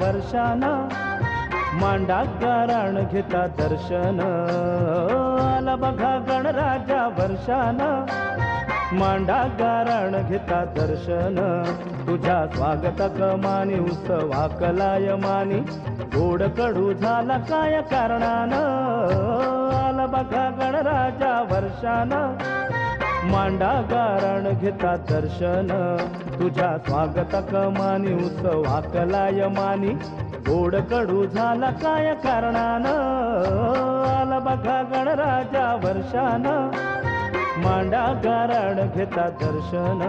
वर्षान मांडा गारण घेता दर्शन आला बघा गणराजा वर्षान मांडा गारण घेता दर्शन तुझ्या स्वागताक मानी उत्सवा कलायमानी गोड कडू झाला काय कारणान आला बघा गणराजा वर्षान मांडा गारण घेता दर्शन तुझ्या स्वागताक मानी उत्सवा कलायमानी गोड कडू झाला काय कारणान आला बघा गणराजा वर्षान मांडा गारण घेता दर्शन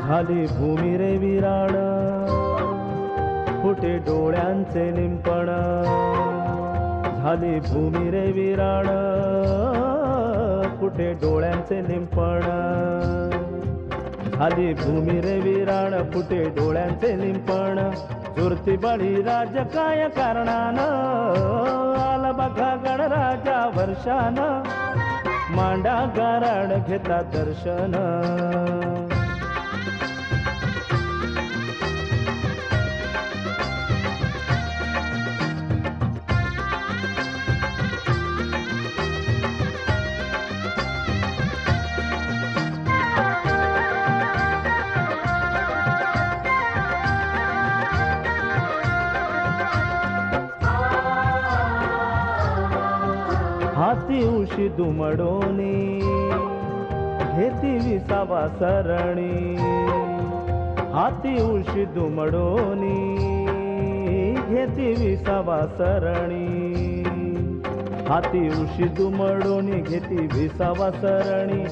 झाली भूमी रे विराण फुटे डोळ्यांचे लिंपण झाली भूमी रे विराण फुटे डोळ्यांचे लिंपण झाली भूमी रे विराण फुटे डोळ्यांचे लिंपण चुरती बळी राज काय कारणान आला बघा गणराजा वर्षान मांडा गारण घेता दर्शन हाती उशी दुमडोनी घेती विसावा सरणी हाती उशी दुमडोनी घेती विसावा सरणी हाती उशी दुमडोनी घेती विसावा सरणी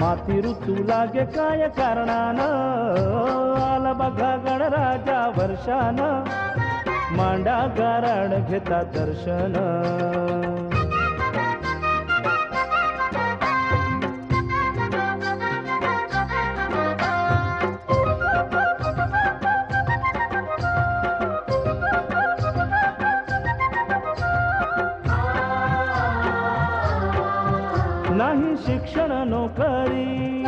माती ऋतू लागे काय कारणान आला बघा गणराजा वर्षान मांडा गारण घेता दर्शन नाही शिक्षण नोकरी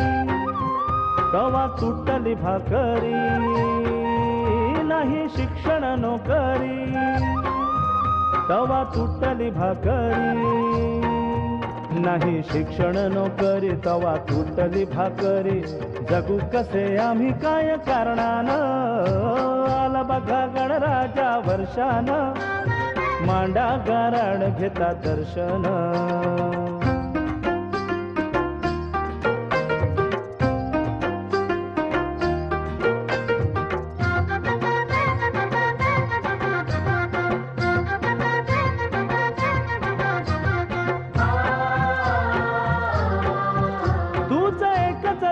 तवा तुटली भाकरी नाही शिक्षण नोकरी तवा तुटली भाकरी नाही शिक्षण नोकरी तवा तुटली भाकरी जगू कसे आम्ही काय कारणान आला बघा गणराजा वर्षान मांडा गारण घेता दर्शन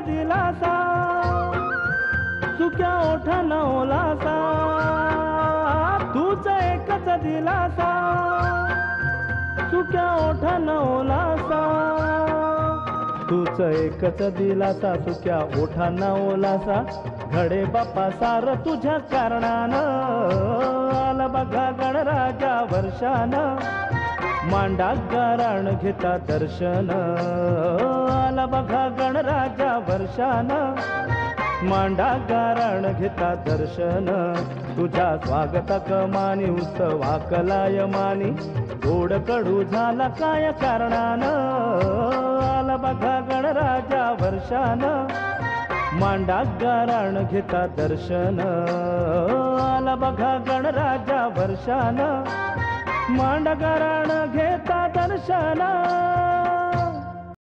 दिलासा सुक्या ओठान ओलासा तूच एकच दिलासा सुक्या ओठान ओलासा तूच एकच दिलासा सुक्या ओठान ओलासा घडे बापा सार तुझ्या कारणान आला बघा गणराजा वर्षान मांडा गारण घेता दर्शन आला बघा गणराजा वर्षान मांडा गारण घेता दर्शन तुझ्या स्वागताक मानी उत्सवा कलायमानी गोड कडू झाला काय कारणान आला बघा गणराजा वर्षान मांडा गारण घेता दर्शन आला बघा गणराजा वर्षान मांडा गारण घेता दर्शन